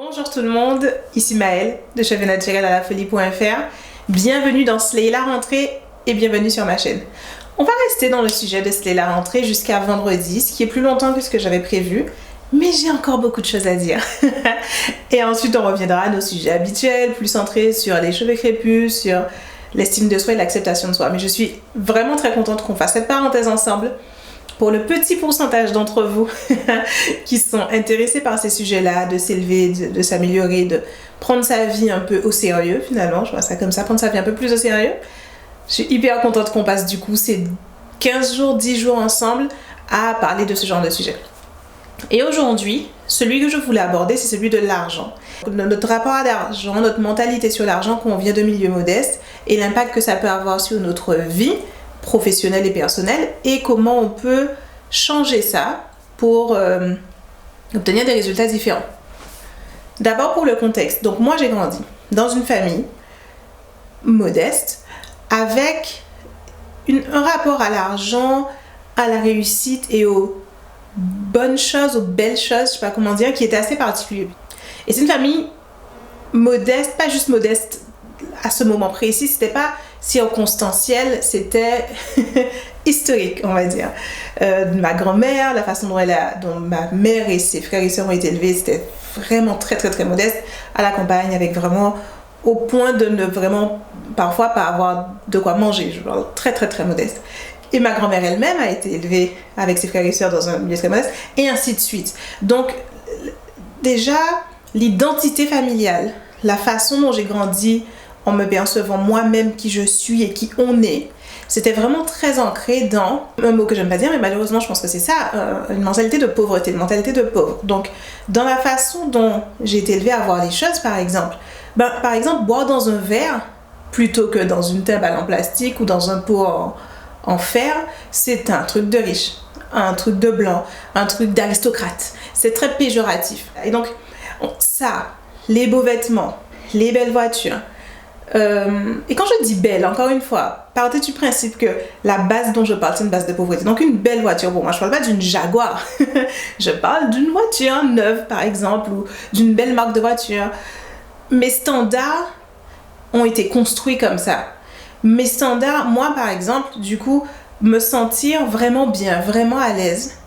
Bonjour tout le monde, ici Maëlle de Cheveux Naturels à la Folie.fr. Bienvenue dans Slay la rentrée et bienvenue sur ma chaîne. On va rester dans le sujet de Slay la rentrée jusqu'à vendredi, ce qui est plus longtemps que ce que j'avais prévu, mais j'ai encore beaucoup de choses à dire. Et ensuite on reviendra à nos sujets habituels, plus centrés sur les cheveux crépus, sur l'estime de soi et l'acceptation de soi. Mais je suis vraiment très contente qu'on fasse cette parenthèse ensemble. Pour le petit pourcentage d'entre vous qui sont intéressés par ces sujets-là, de s'élever, de s'améliorer, de prendre sa vie un peu au sérieux finalement, je vois ça comme ça, prendre sa vie un peu plus au sérieux, je suis hyper contente qu'on passe du coup ces 15 jours, 10 jours ensemble à parler de ce genre de sujet. Et aujourd'hui, celui que je voulais aborder, c'est celui de l'argent. Notre rapport à l'argent, notre mentalité sur l'argent quand on vient de milieux modestes et l'impact que ça peut avoir sur notre vie professionnelle et personnelle et comment on peut changer ça pour obtenir des résultats différents. D'abord pour le contexte. Donc moi j'ai grandi dans une famille modeste avec un rapport à l'argent, à la réussite et aux bonnes choses, aux belles choses, je sais pas comment dire, qui était assez particulier. Et c'est une famille modeste, pas juste modeste à ce moment précis, c'était pas circonstanciel, c'était historique, on va dire. Ma grand-mère, la façon dont ma mère et ses frères et sœurs ont été élevés, c'était vraiment très très très modeste à la campagne, avec vraiment au point de ne vraiment parfois pas avoir de quoi manger, je parle très très très modeste. Et ma grand-mère elle-même a été élevée avec ses frères et sœurs dans un milieu très modeste, et ainsi de suite. Donc déjà, l'identité familiale, la façon dont j'ai grandi en me percevant moi-même qui je suis et qui on est, c'était vraiment très ancré dans un mot que j'aime pas dire, mais malheureusement je pense que c'est ça, une mentalité de pauvreté, une mentalité de pauvre. Donc dans la façon dont j'ai été élevée à voir les choses, par exemple, boire dans un verre plutôt que dans une table en plastique ou dans un pot en fer, c'est un truc de riche, un truc de blanc, un truc d'aristocrate. C'est très péjoratif. Et donc ça, les beaux vêtements, les belles voitures, et quand je dis belle, encore une fois, partez du principe que la base dont je parle, c'est une base de pauvreté. Donc une belle voiture, bon, moi je parle pas d'une Jaguar, je parle d'une voiture neuve par exemple, ou d'une belle marque de voiture. Mes standards ont été construits comme ça. Mes standards, moi par exemple, du coup, me sentir vraiment bien, vraiment à l'aise,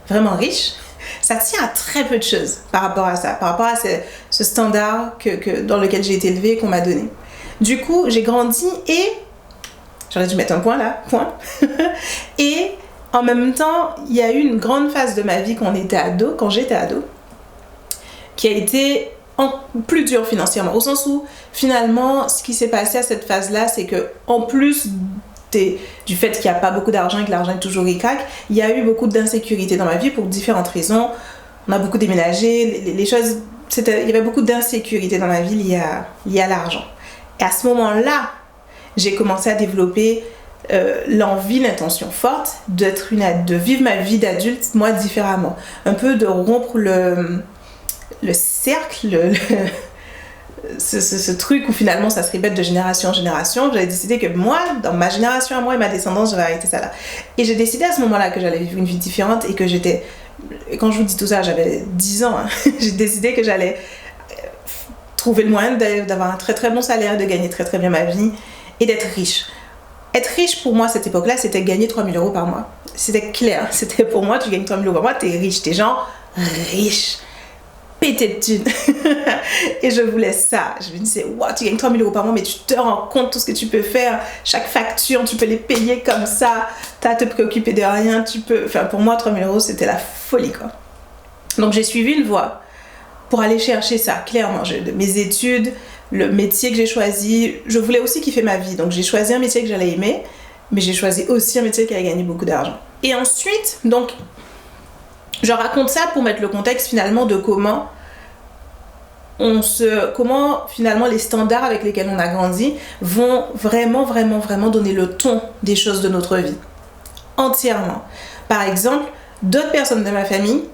vraiment riche, ça tient à très peu de choses par rapport à ça, par rapport à ce standard dans lequel j'ai été élevée et qu'on m'a donné. Du coup, j'ai grandi et j'aurais dû mettre un point là, point. Et en même temps, il y a eu une grande phase de ma vie quand j'étais ado, qui a été plus dure financièrement, au sens où finalement, ce qui s'est passé à cette phase-là, c'est que en plus du fait qu'il n'y a pas beaucoup d'argent et que l'argent est toujours ric-rac, il y a eu beaucoup d'insécurité dans ma vie pour différentes raisons. On a beaucoup déménagé, les choses, il y avait beaucoup d'insécurité dans ma vie liée à l'argent. Et à ce moment-là, j'ai commencé à développer l'envie, l'intention forte de vivre ma vie d'adulte, moi, différemment. Un peu de rompre le cercle, ce truc où finalement ça se répète de génération en génération. J'avais décidé que moi, dans ma génération à moi et ma descendance, j'avais arrêté ça là. Et j'ai décidé à ce moment-là que j'allais vivre une vie différente et que quand je vous dis tout ça, j'avais 10 ans, hein, j'ai décidé que j'allais trouver le moyen d'avoir un très très bon salaire, de gagner très très bien ma vie et d'être riche. Être riche pour moi à cette époque-là, c'était gagner 3 000 € par mois. C'était clair, c'était pour moi, tu gagnes 3 000 € par mois, t'es riche, t'es genre riche, pété de thunes. Et je voulais ça. Je me disais, wow, tu gagnes 3 000 € par mois, mais tu te rends compte de tout ce que tu peux faire. Chaque facture, tu peux les payer comme ça. T'as à te préoccuper de rien. Enfin, pour moi, 3 000 € c'était la folie, quoi. Donc j'ai suivi une voie pour aller chercher ça, clairement. Mes études, le métier que j'ai choisi, je voulais aussi kiffer ma vie. Donc j'ai choisi un métier que j'allais aimer, mais j'ai choisi aussi un métier qui allait gagner beaucoup d'argent. Et ensuite, donc, je raconte ça pour mettre le contexte finalement de comment finalement les standards avec lesquels on a grandi vont vraiment, vraiment, vraiment donner le ton des choses de notre vie. Entièrement. Par exemple, d'autres personnes de ma famille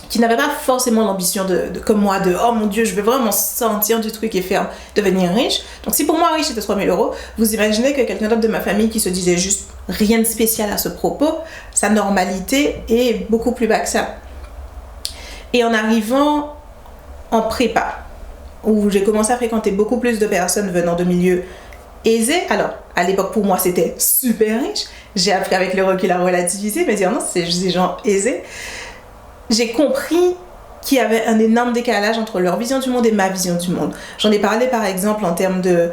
qui n'avaient pas forcément l'ambition comme moi, oh mon Dieu, je veux vraiment sortir du truc et faire devenir riche. Donc si pour moi riche c'était 3 000 €, vous imaginez que quelqu'un d'autre de ma famille qui se disait juste rien de spécial à ce propos, sa normalité est beaucoup plus bas que ça. Et en arrivant en prépa, où j'ai commencé à fréquenter beaucoup plus de personnes venant de milieux aisés. Alors, à l'époque, pour moi, c'était super riche. J'ai appris avec le recul à relativiser, mais dire non, c'est juste des gens aisés. J'ai compris qu'il y avait un énorme décalage entre leur vision du monde et ma vision du monde. J'en ai parlé, par exemple, en termes de...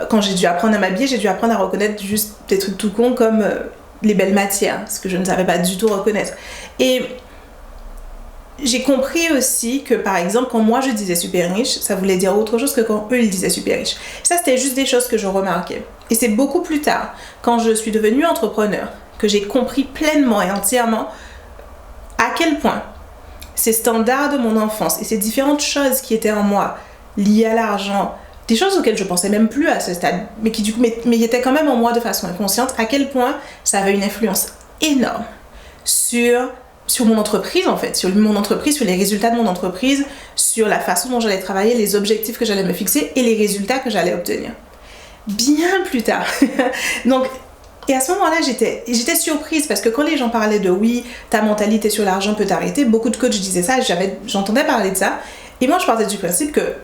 quand j'ai dû apprendre à m'habiller, j'ai dû apprendre à reconnaître juste des trucs tout cons comme les belles matières, ce que je ne savais pas du tout reconnaître. Et j'ai compris aussi que, par exemple, quand moi je disais super riche, ça voulait dire autre chose que quand eux ils disaient super riche. Ça, c'était juste des choses que je remarquais. Et c'est beaucoup plus tard, quand je suis devenue entrepreneur, que j'ai compris pleinement et entièrement à quel point ces standards de mon enfance et ces différentes choses qui étaient en moi liées à l'argent, des choses auxquelles je pensais même plus à ce stade, mais qui étaient quand même en moi de façon inconsciente, à quel point ça avait une influence énorme sur mon entreprise en fait, sur mon entreprise, sur les résultats de mon entreprise, sur la façon dont j'allais travailler, les objectifs que j'allais me fixer et les résultats que j'allais obtenir. Bien plus tard. Donc, et à ce moment-là, j'étais surprise parce que quand les gens parlaient de oui, ta mentalité sur l'argent peut t'arrêter, beaucoup de coachs disaient ça, j'entendais parler de ça, et moi je partais du principe que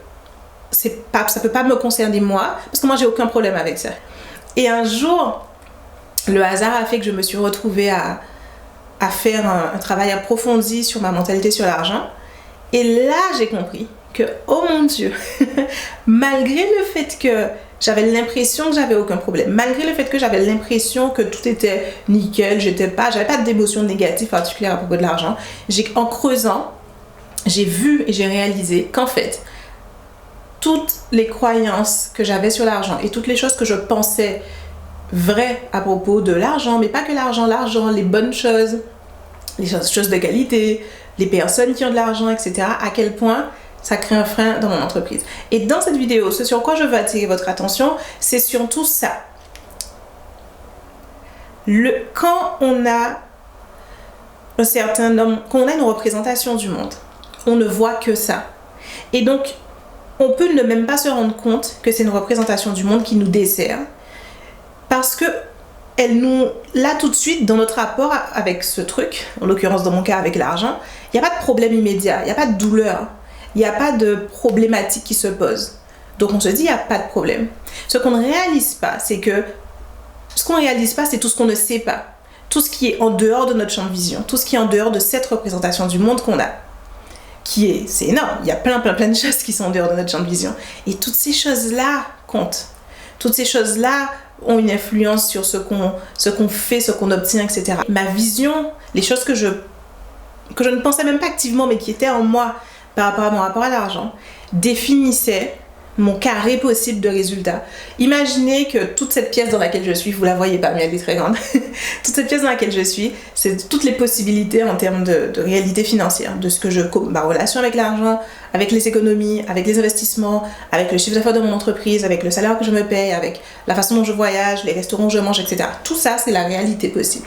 ça peut pas me concerner moi, parce que moi j'ai aucun problème avec ça. Et un jour, le hasard a fait que je me suis retrouvée à faire un travail approfondi sur ma mentalité sur l'argent. Et là, j'ai compris que, oh mon Dieu, malgré le fait que j'avais l'impression que j'avais aucun problème, malgré le fait que j'avais l'impression que tout était nickel, j'avais pas d'émotion négative particulière à propos de l'argent, en creusant, j'ai vu et j'ai réalisé qu'en fait, toutes les croyances que j'avais sur l'argent et toutes les choses que je pensais vraies à propos de l'argent, mais pas que l'argent, les bonnes choses, les choses de qualité, les personnes qui ont de l'argent, etc., à quel point ça crée un frein dans mon entreprise. Et dans cette vidéo, ce sur quoi je veux attirer votre attention, c'est surtout ça. Quand on a quand on a une représentation du monde, on ne voit que ça. Et donc, on peut ne même pas se rendre compte que c'est une représentation du monde qui nous dessert. Parce que là tout de suite, dans notre rapport avec ce truc, en l'occurrence dans mon cas avec l'argent, il n'y a pas de problème immédiat, il n'y a pas de douleur, il n'y a pas de problématique qui se pose. Donc on se dit, il n'y a pas de problème. Ce qu'on ne réalise pas, c'est tout ce qu'on ne sait pas. Tout ce qui est en dehors de notre champ de vision, tout ce qui est en dehors de cette représentation du monde qu'on a. C'est énorme, il y a plein de choses qui sont en dehors de notre champ de vision. Et toutes ces choses-là comptent. Toutes ces choses-là ont une influence sur ce qu'on fait, ce qu'on obtient, etc. Ma vision, les choses que je ne pensais même pas activement, mais qui étaient en moi par rapport à mon rapport à l'argent, définissaient mon carré possible de résultats. Imaginez que toute cette pièce dans laquelle je suis, vous la voyez pas, mais elle est très grande. Toute cette pièce dans laquelle je suis, c'est toutes les possibilités en termes de réalité financière, de ce que ma relation avec l'argent, avec les économies, avec les investissements, avec le chiffre d'affaires de mon entreprise, avec le salaire que je me paye, avec la façon dont je voyage, les restaurants où je mange, etc. Tout ça, c'est la réalité possible.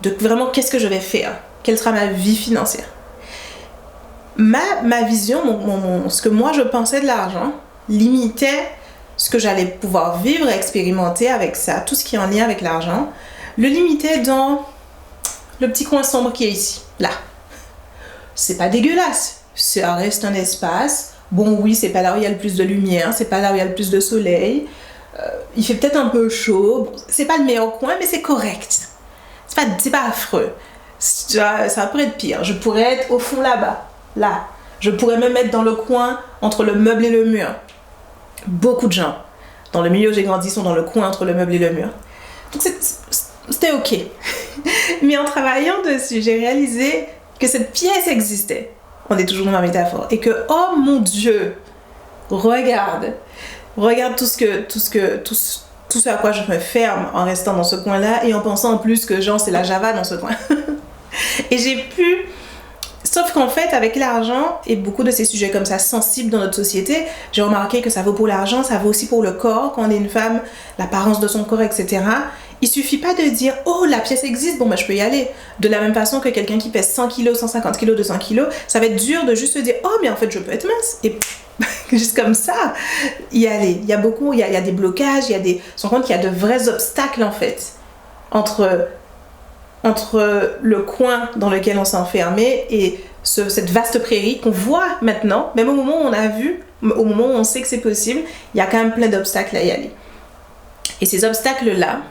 De vraiment, qu'est-ce que je vais faire? Quelle sera ma vie financière? Ma vision, ce que moi je pensais de l'argent, limitait ce que j'allais pouvoir vivre et expérimenter avec ça, tout ce qui est en lien avec l'argent, le limitait dans le petit coin sombre qui est ici, là. C'est pas dégueulasse, ça reste un espace. Bon oui, c'est pas là où il y a le plus de lumière, c'est pas là où il y a le plus de soleil, il fait peut-être un peu chaud, bon, c'est pas le meilleur coin, mais c'est correct. C'est pas affreux. Ça pourrait être pire, je pourrais être au fond là-bas. Là, je pourrais même être dans le coin entre le meuble et le mur. Beaucoup de gens dans le milieu où j'ai grandi sont dans le coin entre le meuble et le mur. Donc c'était ok. Mais en travaillant dessus, j'ai réalisé que cette pièce existait. On est toujours dans ma métaphore. Et que, oh mon Dieu, regarde tout ce à quoi je me ferme en restant dans ce coin-là et en pensant en plus que genre c'est la Java dans ce coin. Et j'ai pu... Sauf qu'en fait, avec l'argent et beaucoup de ces sujets comme ça sensibles dans notre société, j'ai remarqué que ça vaut pour l'argent, ça vaut aussi pour le corps. Quand on est une femme, l'apparence de son corps, etc. Il suffit pas de dire « Oh, la pièce existe, bon, bah, je peux y aller ». De la même façon que quelqu'un qui pèse 100 kg, 150 kg, 200 kg, ça va être dur de juste se dire « Oh, mais en fait, je peux être mince ». Et juste comme ça, y aller. Il y a des blocages, on se rend compte qu'il y a de vrais obstacles, en fait, entre le coin dans lequel on s'est enfermé et cette vaste prairie qu'on voit maintenant, même au moment où on a vu, au moment où on sait que c'est possible, il y a quand même plein d'obstacles à y aller. Et ces obstacles-là,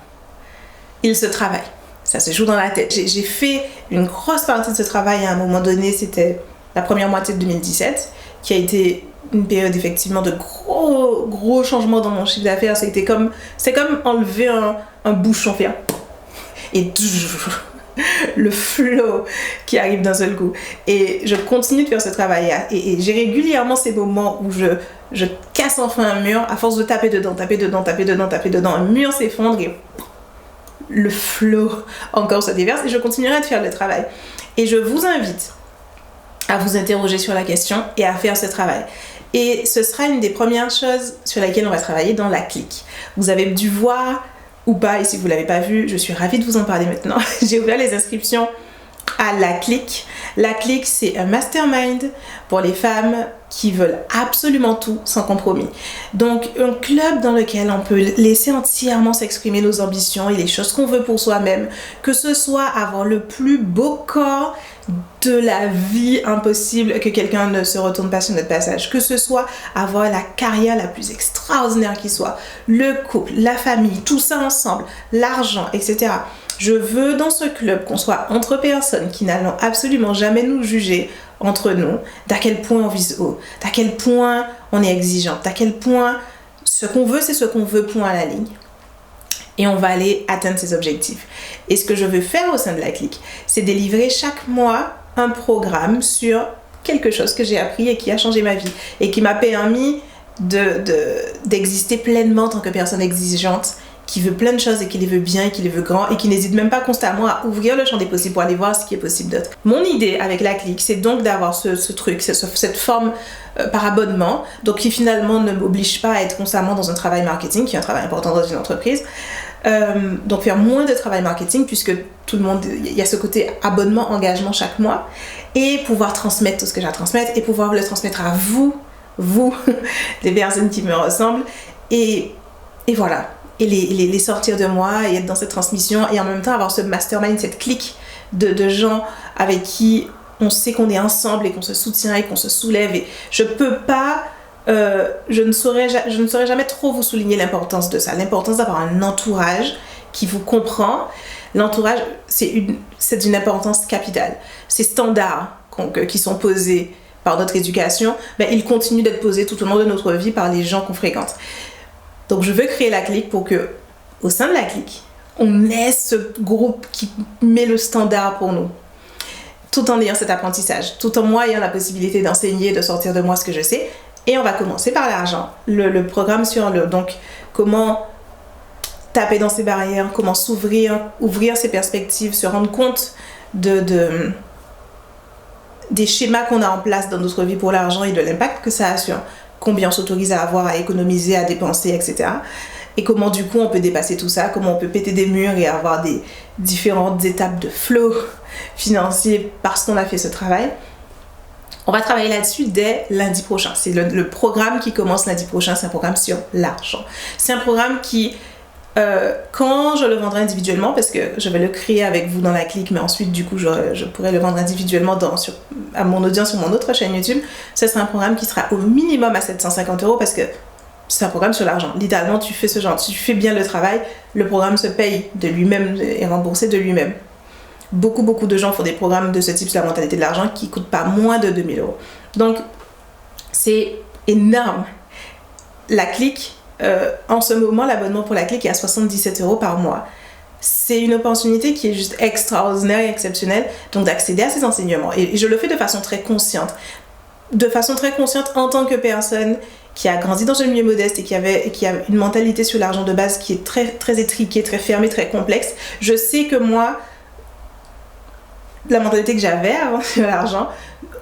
ils se travaillent. Ça se joue dans la tête. J'ai fait une grosse partie de ce travail à un moment donné, c'était la première moitié de 2017, qui a été une période effectivement de gros changements dans mon chiffre d'affaires. C'est comme enlever un bouchon, faire et le flow qui arrive d'un seul coup. Et je continue de faire ce travail. Et j'ai régulièrement ces moments où je casse enfin un mur, à force de taper dedans, un mur s'effondre et le flow encore se déverse, et je continuerai de faire le travail. Et je vous invite à vous interroger sur la question et à faire ce travail. Et ce sera une des premières choses sur laquelle on va travailler dans la clique. Vous avez dû voir ou pas, et si vous ne l'avez pas vu, je suis ravie de vous en parler maintenant. J'ai ouvert les inscriptions à la clique. La clique, c'est un mastermind pour les femmes qui veulent absolument tout sans compromis. Donc, un club dans lequel on peut laisser entièrement s'exprimer nos ambitions et les choses qu'on veut pour soi-même, que ce soit avoir le plus beau corps de la vie impossible, que quelqu'un ne se retourne pas sur notre passage, que ce soit avoir la carrière la plus extraordinaire qui soit, le couple, la famille, tout ça ensemble, l'argent, etc. Je veux dans ce club qu'on soit entre personnes qui n'allons absolument jamais nous juger entre nous, d'à quel point on vise haut, d'à quel point on est exigeante, d'à quel point ce qu'on veut, c'est ce qu'on veut, point à la ligne. Et on va aller atteindre ces objectifs. Et ce que je veux faire au sein de la clique, c'est délivrer chaque mois un programme sur quelque chose que j'ai appris et qui a changé ma vie et qui m'a permis d'exister pleinement en tant que personne exigeante, qui veut plein de choses et qui les veut bien et qui les veut grand et qui n'hésite même pas constamment à ouvrir le champ des possibles pour aller voir ce qui est possible d'autre. Mon idée avec la clique, c'est donc d'avoir ce truc, cette forme par abonnement, donc qui finalement ne m'oblige pas à être constamment dans un travail marketing, qui est un travail important dans une entreprise. Donc faire moins de travail marketing, puisque tout le monde, il y a ce côté abonnement, engagement chaque mois, et pouvoir transmettre tout ce que j'ai à transmettre et pouvoir le transmettre à vous, les personnes qui me ressemblent, et voilà. Et les sortir de moi et être dans cette transmission et en même temps avoir ce mastermind, cette clique de gens avec qui on sait qu'on est ensemble et qu'on se soutient et qu'on se soulève. Et je peux pas, je ne saurais jamais trop vous souligner l'importance de ça, l'importance d'avoir un entourage qui vous comprend. L'entourage, c'est d'une importance capitale. Ces standards qui sont posés par notre éducation, ils continuent d'être posés tout au long de notre vie par les gens qu'on fréquente. Donc je veux créer la clique pour que, au sein de la clique, on ait ce groupe qui met le standard pour nous, tout en ayant cet apprentissage, tout en moi ayant la possibilité d'enseigner, de sortir de moi ce que je sais. Et on va commencer par l'argent. Le programme sur donc comment taper dans ses barrières, comment s'ouvrir, ouvrir ses perspectives, se rendre compte des schémas qu'on a en place dans notre vie pour l'argent et de l'impact que ça a sur combien on s'autorise à avoir, à économiser, à dépenser, etc. Et comment du coup on peut dépasser tout ça, comment on peut péter des murs et avoir des différentes étapes de flow financier parce qu'on a fait ce travail. On va travailler là-dessus dès lundi prochain. C'est le programme qui commence lundi prochain, c'est un programme sur l'argent. C'est un programme qui, quand je le vendrai individuellement, parce que je vais le créer avec vous dans la clique, mais ensuite du coup je pourrai le vendre individuellement à mon audience sur mon autre chaîne YouTube, ce sera un programme qui sera au minimum à 750 € parce que c'est un programme sur l'argent. Littéralement, tu fais tu fais bien le travail, le programme se paye de lui-même et remboursé de lui-même. Beaucoup de gens font des programmes de ce type sur la mentalité de l'argent qui ne coûtent pas moins de 2000 €. Donc, c'est énorme. La clique, en ce moment, l'abonnement pour la clique est à 77 € par mois. C'est une opportunité qui est juste extraordinaire et exceptionnelle, donc d'accéder à ces enseignements. Et je le fais de façon très consciente. De façon très consciente en tant que personne qui a grandi dans un milieu modeste et qui a une mentalité sur l'argent de base qui est très, très étriquée, très fermée, très complexe. Je sais que moi, la mentalité que j'avais avant sur l'argent,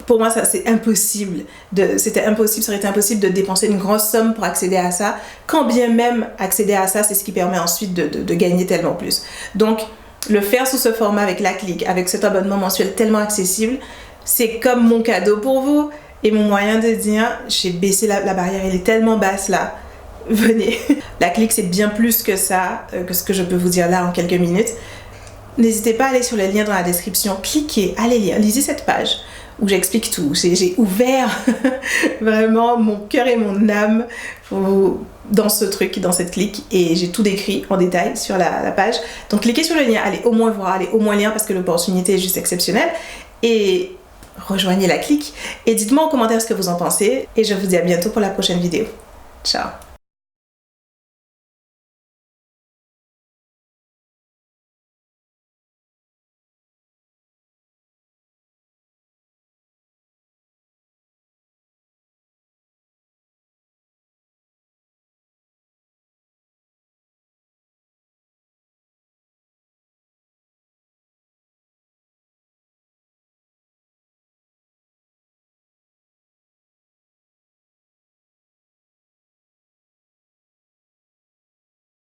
pour moi, ça c'est impossible. Ça aurait été impossible de dépenser une grosse somme pour accéder à ça. Quand bien même accéder à ça, c'est ce qui permet ensuite de gagner tellement plus. Donc, le faire sous ce format avec la clique, avec cet abonnement mensuel tellement accessible, c'est comme mon cadeau pour vous et mon moyen de dire, j'ai baissé la barrière, elle est tellement basse là. Venez. La clique, c'est bien plus que ça, que ce que je peux vous dire là en quelques minutes. N'hésitez pas à aller sur le lien dans la description, cliquez, allez lire, lisez cette page. où j'explique tout. J'ai ouvert vraiment mon cœur et mon âme dans ce truc, dans cette clique, et j'ai tout décrit en détail sur la page. Donc cliquez sur le lien, allez au moins voir, allez au moins lire parce que l'opportunité est juste exceptionnelle. Et rejoignez la clique et dites-moi en commentaire ce que vous en pensez. Et je vous dis à bientôt pour la prochaine vidéo. Ciao!